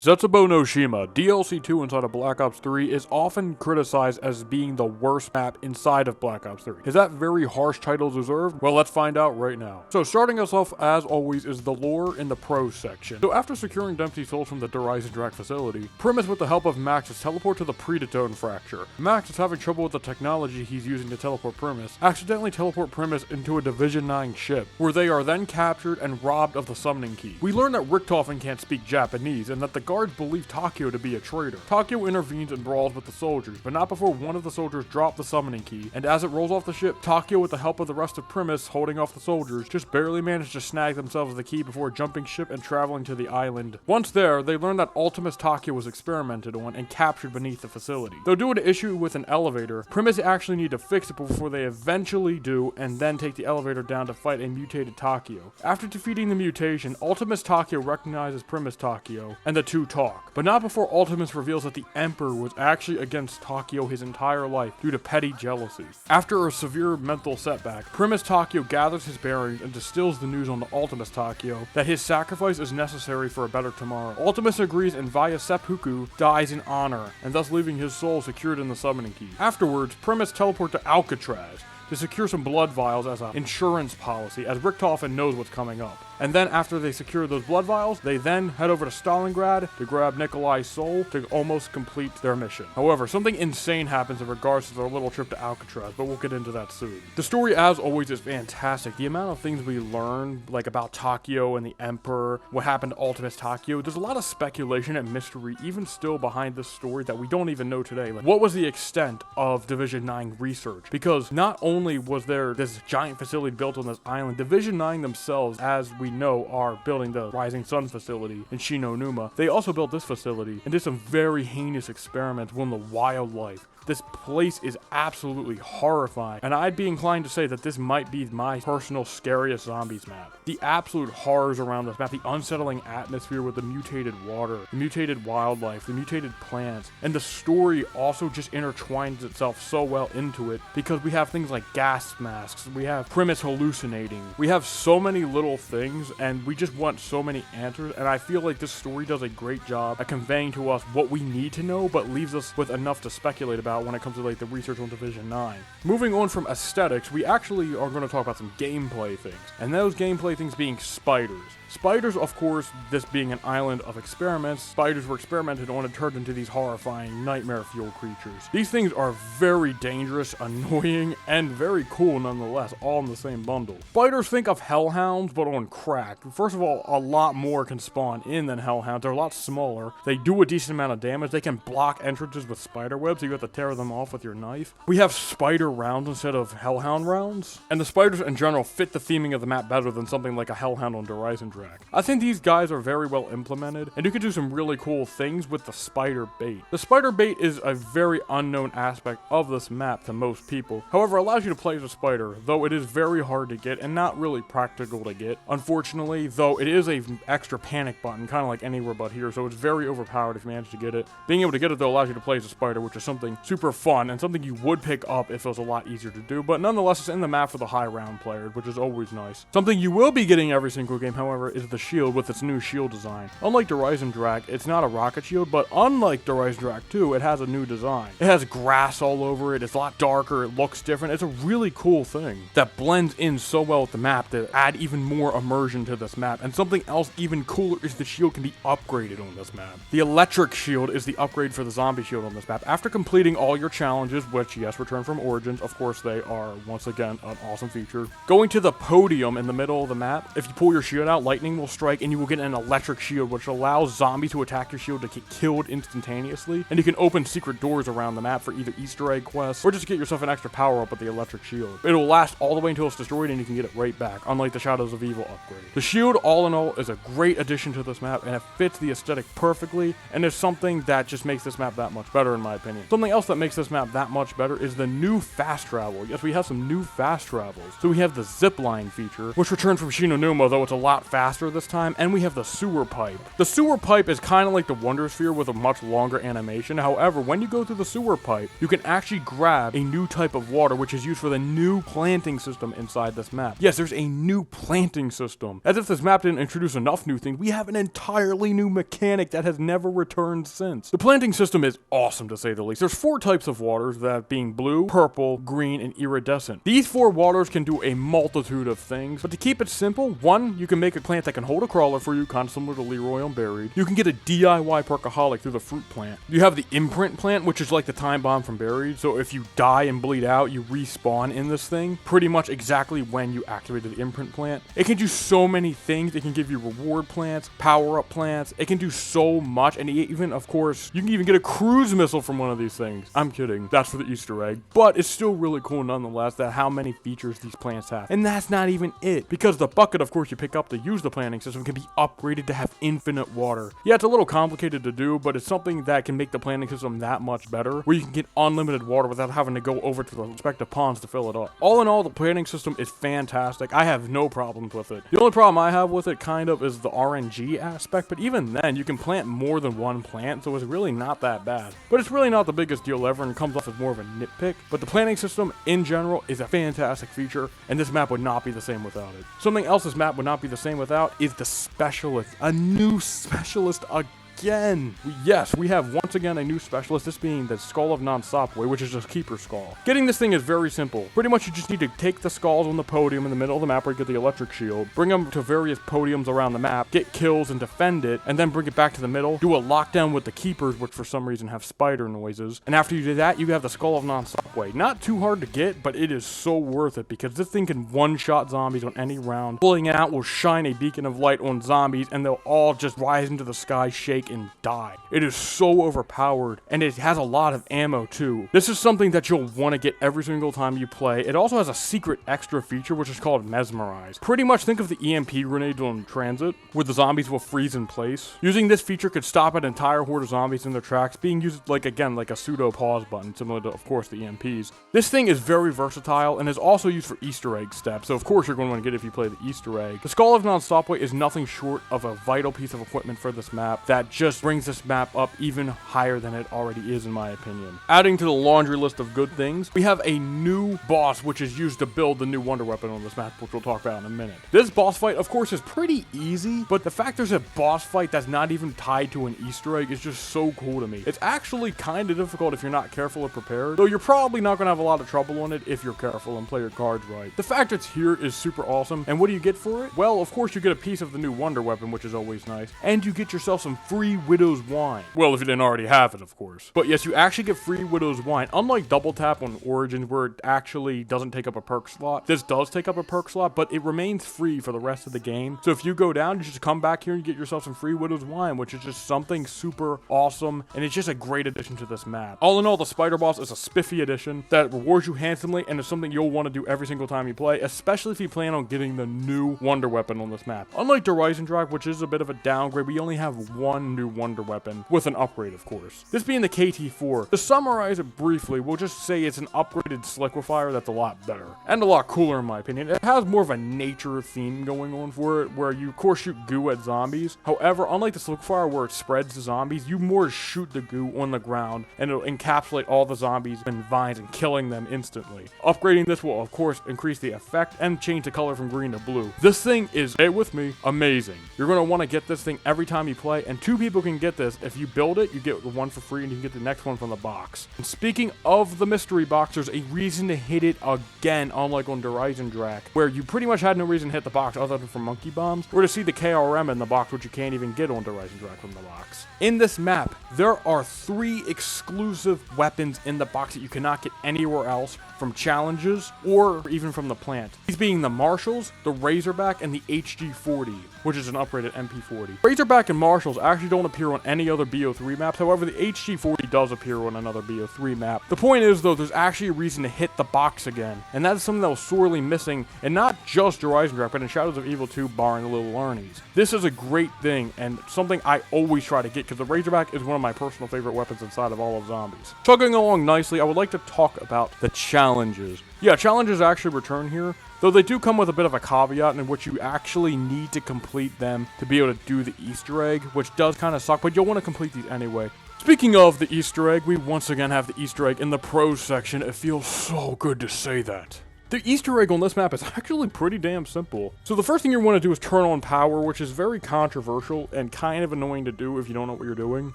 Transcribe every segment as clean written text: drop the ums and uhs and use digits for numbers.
Zetsubou No Shima, DLC 2 inside of Black Ops 3, is often criticized as being the worst map inside of Black Ops 3. Is that very harsh title deserved? Well, let's find out right now. So starting us off, as always, is the lore in the pros section. So after securing Dempsey's souls from the Horizon Drac facility, Primus, with the help of Max, is teleported to the Predatone fracture. Max is having trouble with the technology he's using to teleport Primus, accidentally teleport Primus into a Division 9 ship, where they are then captured and robbed of the summoning key. We learn that Richtofen can't speak Japanese, and that the guards believe Takeo to be a traitor. Takeo intervenes and brawls with the soldiers, but not before one of the soldiers drops the summoning key, and as it rolls off the ship, Takeo, with the help of the rest of Primus holding off the soldiers, just barely manage to snag themselves the key before jumping ship and traveling to the island. Once there, they learn that Ultimus Takeo was experimented on and captured beneath the facility. Though due to an issue with an elevator, Primus actually need to fix it before they eventually do, and then take the elevator down to fight a mutated Takeo. After defeating the mutation, Ultimus Takeo recognizes Primus Takeo, and the two talk. But not before Ultimus reveals that the Emperor was actually against Takeo his entire life due to petty jealousy. After a severe mental setback, Primus Takeo gathers his bearings and distills the news on the Ultimus Takeo that his sacrifice is necessary for a better tomorrow. Ultimus agrees, and via seppuku dies in honor, and thus leaving his soul secured in the summoning key. Afterwards, Primus teleports to Alcatraz to secure some blood vials as an insurance policy, as Richtofen knows what's coming up. And then after they secure those blood vials, they then head over to Stalingrad to grab Nikolai's soul to almost complete their mission. However, something insane happens in regards to their little trip to Alcatraz, but we'll get into that soon. The story, as always, is fantastic. The amount of things we learn, like about Takeo and the Emperor, what happened to Ultimus Takeo, there's a lot of speculation and mystery even still behind this story that we don't even know today. Like, what was the extent of Division 9 research? Because not only was there this giant facility built on this island, Division 9 themselves, as we know, are building the Rising Sun facility in Shinonuma. They also built this facility and did some very heinous experiments on the wildlife. This place is absolutely horrifying, and I'd be inclined to say that this might be my personal scariest zombies map. The absolute horrors around this map, the unsettling atmosphere with the mutated water, the mutated wildlife, the mutated plants, and the story also just intertwines itself so well into it because we have things like gas masks, we have Primus hallucinating, we have so many little things, and we just want so many answers, and I feel like this story does a great job at conveying to us what we need to know, but leaves us with enough to speculate about when it comes to like the research on Division 9. Moving on from aesthetics, we actually are going to talk about some gameplay things, and those gameplay things being spiders. Spiders, of course, this being an island of experiments, spiders were experimented on and turned into these horrifying nightmare-fueled creatures. These things are very dangerous, annoying, and very cool nonetheless, all in the same bundle. Spiders, think of hellhounds, but on crack. First of all, a lot more can spawn in than hellhounds. They're a lot smaller. They do a decent amount of damage. They can block entrances with spider webs, so you have to tear them off with your knife. We have spider rounds instead of hellhound rounds, and the spiders in general fit the theming of the map better than something like a hellhound on Horizon Drac. I think these guys are very well implemented, and you can do some really cool things with the spider bait. The spider bait is a very unknown aspect of this map to most people. However, it allows you to play as a spider, though it is very hard to get and not really practical to get. Unfortunately, though, it is an extra panic button, kind of like anywhere but here, so it's very overpowered if you manage to get it. Being able to get it, though, allows you to play as a spider, which is something super fun and something you would pick up if it was a lot easier to do, but nonetheless, it's in the map for the high round players, which is always nice. Something you will be getting every single game, however, is the shield with its new shield design. Unlike Horizon Drac, it's not a rocket shield, but unlike Horizon Drac 2, it has a new design. It has grass all over it, it's a lot darker, it looks different, it's a really cool thing that blends in so well with the map to add even more immersion to this map, and something else even cooler is the shield can be upgraded on this map. The electric shield is the upgrade for the zombie shield on this map. After completing all your challenges, which, yes, return from Origins, of course they are, once again, an awesome feature. Going to the podium in the middle of the map, if you pull your shield out, lightning will strike and you will get an electric shield, which allows zombies who attack your shield to get killed instantaneously, and you can open secret doors around the map for either Easter egg quests or just get yourself an extra power up with the electric shield. It'll last all the way until it's destroyed and you can get it right back, unlike the Shadows of Evil upgrade. The shield, all in all, is a great addition to this map, and it fits the aesthetic perfectly, and is something that just makes this map that much better in my opinion. Something else that makes this map that much better is the new fast travel. Yes, we have some new fast travels. So we have the zipline feature, which returns from Shinonuma, though it's a lot faster faster this time, and we have the sewer pipe. The sewer pipe is kind of like the Wonder Sphere with a much longer animation. However, when you go through the sewer pipe, you can actually grab a new type of water, which is used for the new planting system inside this map. Yes, there's a new planting system. As if this map didn't introduce enough new things, we have an entirely new mechanic that has never returned since. The planting system is awesome, to say the least. There's 4 types of waters, that being blue, purple, green, and iridescent. These 4 waters can do a multitude of things, but to keep it simple, 1, you can make a plant that can hold a crawler for you, kind of similar to Leroy Unburied. You can get a DIY Perkaholic through the fruit plant. You have the imprint plant, which is like the time bomb from Buried, so if you die and bleed out, you respawn in this thing, pretty much exactly when you activated the imprint plant. It can do so many things. It can give you reward plants, power-up plants. It can do so much, and even, of course, you can even get a cruise missile from one of these things. I'm kidding. That's for the Easter egg, but it's still really cool nonetheless that how many features these plants have. And that's not even it, because the bucket, of course, you pick up to use the planting system can be upgraded to have infinite water. Yeah, it's a little complicated to do, but it's something that can make the planting system that much better, where you can get unlimited water without having to go over to the respective ponds to fill it up. All in all, the planting system is fantastic. I have no problems with it. The only problem I have with it kind of is the RNG aspect, but even then, you can plant more than one plant, so it's really not that bad. But it's really not the biggest deal ever and comes off as more of a nitpick, but the planting system in general is a fantastic feature, and this map would not be the same without it. Something else this map would not be the same without is the specialist. A new specialist again. Yes, we have once again a new specialist, this being the Skull of Non-Stopway, which is just Keeper Skull. Getting this thing is very simple. Pretty much you just need to take the skulls on the podium in the middle of the map where you get the electric shield, bring them to various podiums around the map, get kills and defend it, and then bring it back to the middle, do a lockdown with the keepers, which for some reason have spider noises, and after you do that, you have the Skull of Non-Stopway. Not too hard to get, but it is so worth it because this thing can one-shot zombies on any round. Pulling out will shine a beacon of light on zombies, and they'll all just rise into the sky, shake, and die. It is so overpowered, and it has a lot of ammo too. This is something that you'll want to get every single time you play. It also has a secret extra feature which is called Mesmerize. Pretty much think of the EMP grenades on Transit, where the zombies will freeze in place. Using this feature could stop an entire horde of zombies in their tracks, being used like a pseudo pause button, similar to, of course, the EMPs. This thing is very versatile and is also used for Easter egg steps, so of course you're going to want to get it if you play the Easter egg. The Skull of Non-Stopway is nothing short of a vital piece of equipment for this map that just brings this map up even higher than it already is, in my opinion. Adding to the laundry list of good things, we have a new boss which is used to build the new wonder weapon on this map, which we'll talk about in a minute. This boss fight, of course, is pretty easy, but the fact there's a boss fight that's not even tied to an Easter egg is just so cool to me. It's actually kind of difficult if you're not careful or prepared, though you're probably not going to have a lot of trouble on it if you're careful and play your cards right. The fact it's here is super awesome, and what do you get for it? Well, of course, you get a piece of the new wonder weapon, which is always nice, and you get yourself some free Widow's Wine. Well, if you didn't already have it, of course. But yes, you actually get free Widow's Wine. Unlike Double Tap on Origins, where it actually doesn't take up a perk slot, this does take up a perk slot, but it remains free for the rest of the game. So if you go down, you just come back here and get yourself some free Widow's Wine, which is just something super awesome, and it's just a great addition to this map. All in all, the Spider Boss is a spiffy addition that rewards you handsomely, and is something you'll want to do every single time you play, especially if you plan on getting the new wonder weapon on this map. Unlike Horizon Drive, which is a bit of a downgrade, we only have one new wonder weapon, with an upgrade, of course. This being the KT4. To summarize it briefly, we'll just say it's an upgraded Sliquifier that's a lot better, and a lot cooler in my opinion. It has more of a nature theme going on for it, where you of course shoot goo at zombies. However, unlike the Sliquifier where it spreads to zombies, you more shoot the goo on the ground, and it'll encapsulate all the zombies in vines and killing them instantly. Upgrading this will of course increase the effect and change the color from green to blue. This thing is, stay with me, amazing. You're going to want to get this thing every time you play, and 2 people can get this. If you build it, you get one for free, and you can get the next one from the box. And speaking of the mystery box, there's a reason to hit it again, unlike on Horizon Drac, where you pretty much had no reason to hit the box other than for monkey bombs, or to see the KRM in the box, which you can't even get on Horizon Drac from the box. In this map, there are 3 exclusive weapons in the box that you cannot get anywhere else from challenges or even from the plant. These being the Marshals, the Razorback, and the HG40, which is an upgraded MP40. Razorback and Marshals actually don't appear on any other BO3 maps, however the HG40 does appear on another BO3 map. The point is though, there's actually a reason to hit the box again, and that is something that was sorely missing, and not just Horizon Drac, but in Shadows of Evil 2 barring the little Arnies. This is a great thing, and something I always try to get, because the Razorback is one of my personal favorite weapons inside of all of zombies. Chugging along nicely, I would like to talk about the challenges. Yeah, challenges actually return here, though they do come with a bit of a caveat in which you actually need to complete them to be able to do the Easter egg, which does kind of suck, but you'll want to complete these anyway. Speaking of the Easter egg, we once again have the Easter egg in the pros section. It feels so good to say that. The Easter egg on this map is actually pretty damn simple. So the first thing you want to do is turn on power, which is very controversial and kind of annoying to do if you don't know what you're doing.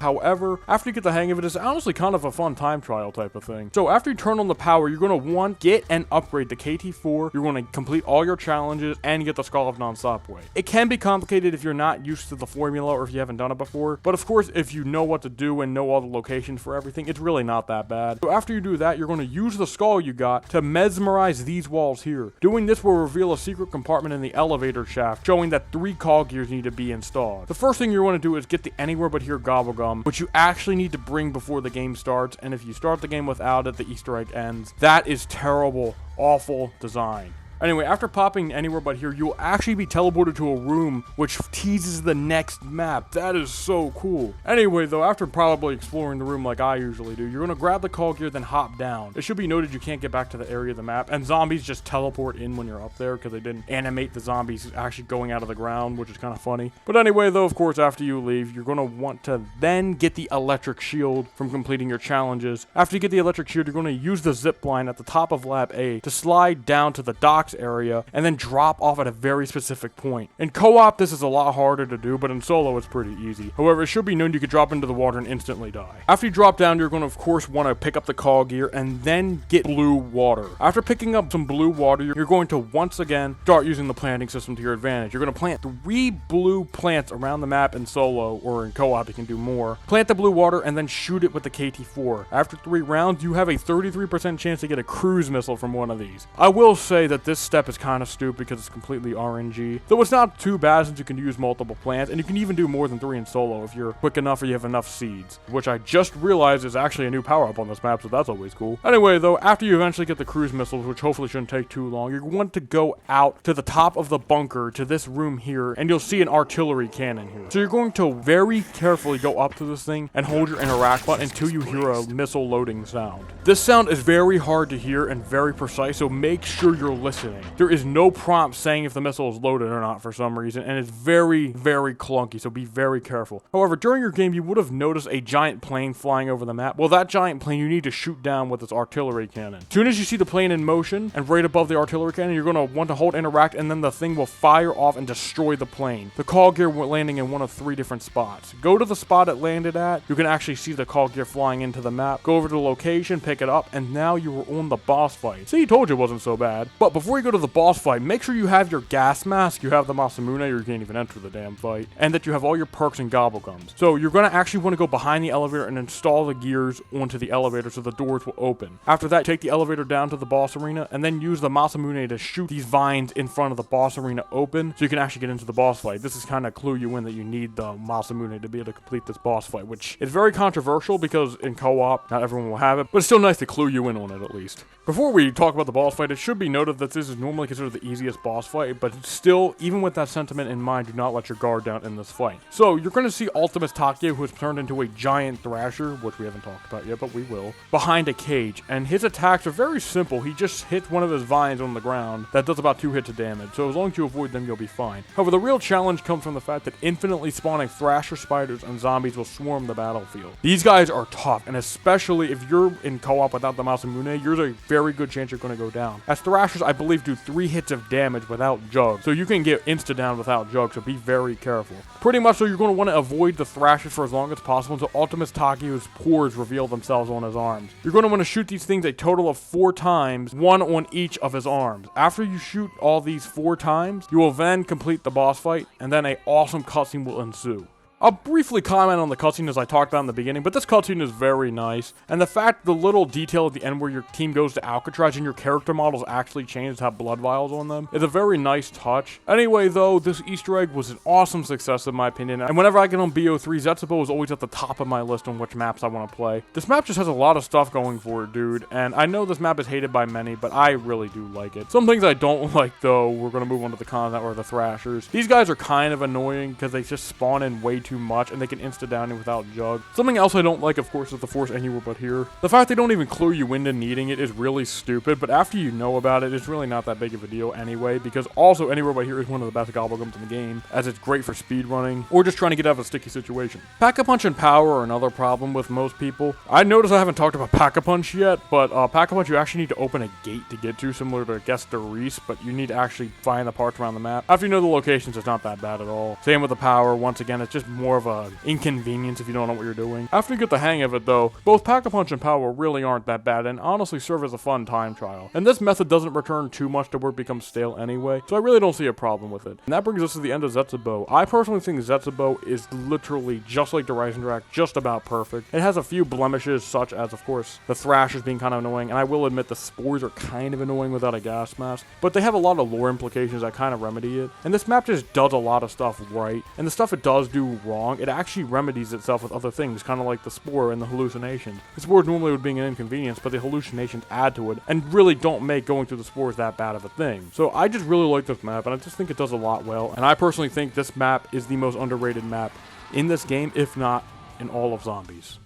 However, after you get the hang of it, it's honestly kind of a fun time trial type of thing. So after you turn on the power, you're going to get and upgrade the KT4. You're going to complete all your challenges and get the Skull of Non-Stop Way. It can be complicated if you're not used to the formula or if you haven't done it before. But of course, if you know what to do and know all the locations for everything, it's really not that bad. So after you do that, you're going to use the skull you got to mesmerize these walls here. Doing this will reveal a secret compartment in the elevator shaft, showing that 3 cog gears need to be installed. The first thing you want to do is get the Anywhere But Here Gobblegum, which you actually need to bring before the game starts, and if you start the game without it, the Easter egg ends. That is terrible, awful design. Anyway, after popping Anywhere But Here, you'll actually be teleported to a room which teases the next map. That is so cool. Anyway, though, after probably exploring the room like I usually do, you're going to grab the call gear, then hop down. It should be noted you can't get back to the area of the map, and zombies just teleport in when you're up there because they didn't animate the zombies actually going out of the ground, which is kind of funny. But anyway, though, of course, after you leave, you're going to want to then get the electric shield from completing your challenges. After you get the electric shield, you're going to use the zip line at the top of Lab A to slide down to the docks area and then drop off at a very specific point. In co-op, this is a lot harder to do, but in solo, it's pretty easy. However, it should be known you could drop into the water and instantly die. After you drop down, you're going to, of course, want to pick up the call gear and then get blue water. After picking up some blue water, you're going to once again start using the planting system to your advantage. You're going to plant 3 blue plants around the map in solo, or in co-op, you can do more. Plant the blue water and then shoot it with the KT4. After 3 rounds, you have a 33% chance to get a cruise missile from one of these. I will say that this step is kind of stupid because it's completely RNG. Though it's not too bad since you can use multiple plants, and you can even do more than 3 in solo if you're quick enough or you have enough seeds, which I just realized is actually a new power-up on this map, so that's always cool. Anyway, though, after you eventually get the cruise missiles, which hopefully shouldn't take too long, you want to go out to the top of the bunker to this room here, and you'll see an artillery cannon here. So you're going to very carefully go up to this thing and hold your interact button until you hear a missile loading sound. This sound is very hard to hear and very precise, so make sure you're listening. There is no prompt saying if the missile is loaded or not for some reason, and it's very, very clunky, so be very careful. However, during your game, you would have noticed a giant plane flying over the map. Well, that giant plane you need to shoot down with this artillery cannon. As soon as you see the plane in motion, and right above the artillery cannon, you're going to want to hold interact, and then the thing will fire off and destroy the plane. The call gear landing in one of 3 different spots. Go to the spot it landed at. You can actually see the call gear flying into the map. Go over to the location, pick it up, and now you are on the boss fight. See, I told you it wasn't so bad. But before you go to the boss fight, make sure you have your gas mask, you have the Masamune, or you can't even enter the damn fight, and that you have all your perks and gobblegums. So you're going to actually want to go behind the elevator and install the gears onto the elevator so the doors will open. After that, take the elevator down to the boss arena, and then use the Masamune to shoot these vines in front of the boss arena open, so you can actually get into the boss fight. This is kind of clue you in that you need the Masamune to be able to complete this boss fight, which is very controversial because in co-op, not everyone will have it, but it's still nice to clue you in on it at least. Before we talk about the boss fight, it should be noted that this is normally considered the easiest boss fight, but still, even with that sentiment in mind, do not let your guard down in this fight. So, you're going to see Ultimus Takeo, who has turned into a giant thrasher, which we haven't talked about yet, but we will, behind a cage, and his attacks are very simple. He just hits one of his vines on the ground that does about 2 hits of damage, so as long as you avoid them, you'll be fine. However, the real challenge comes from the fact that infinitely spawning thrasher spiders and zombies will swarm the battlefield. These guys are tough, and especially if you're in co-op without the Masamune, there's a very good chance you're going to go down. As thrashers, I believe, do 3 hits of damage without jugs, so you can get insta-down without jugs, so be very careful. Pretty much so you're going to want to avoid the thrashers for as long as possible until Ultimus Takeo's pores reveal themselves on his arms. You're going to want to shoot these things a total of 4 times, 1 on each of his arms. After you shoot all these 4 times, you will then complete the boss fight, and then an awesome cutscene will ensue. I'll briefly comment on the cutscene as I talked about in the beginning, but this cutscene is very nice, and the fact the little detail at the end where your team goes to Alcatraz and your character models actually change to have blood vials on them is a very nice touch. Anyway though, this Easter egg was an awesome success in my opinion, and whenever I get on BO3, Zetsubou is always at the top of my list on which maps I want to play. This map just has a lot of stuff going for it, dude, and I know this map is hated by many, but I really do like it. Some things I don't like though, we're going to move on to the content or the thrashers. These guys are kind of annoying because they just spawn in way too too much, and they can insta-down you without Jug. Something else I don't like, of course, is the Force Anywhere But Here. The fact they don't even clue you into needing it is really stupid, but after you know about it, it's really not that big of a deal anyway, because also Anywhere But Here is one of the best Gobblegums in the game, as it's great for speedrunning, or just trying to get out of a sticky situation. Pack-a-Punch and Power are another problem with most people. I notice I haven't talked about Pack-a-Punch yet, but Pack-a-Punch you actually need to open a gate to get to, similar to Guess the Reese, but you need to actually find the parts around the map. After you know the locations, it's not that bad at all. Same with the Power. Once again, it's just more of an inconvenience if you don't know what you're doing. After you get the hang of it though, both Pack-a-Punch and Power really aren't that bad and honestly serve as a fun time trial. And this method doesn't return too much to where it becomes stale anyway, so I really don't see a problem with it. And that brings us to the end of Zetsubou. I personally think Zetsubou is literally just like the Rising Track, just about perfect. It has a few blemishes, such as, of course, the Thrashers being kind of annoying, and I will admit the Spores are kind of annoying without a gas mask, but they have a lot of lore implications that kind of remedy it. And this map just does a lot of stuff right, and the stuff it does do wrong, it actually remedies itself with other things, kind of like the Spore and the hallucinations. The Spores normally would be an inconvenience, but the hallucinations add to it, and really don't make going through the Spores that bad of a thing. So I just really like this map, and I just think it does a lot well, and I personally think this map is the most underrated map in this game, if not in all of Zombies.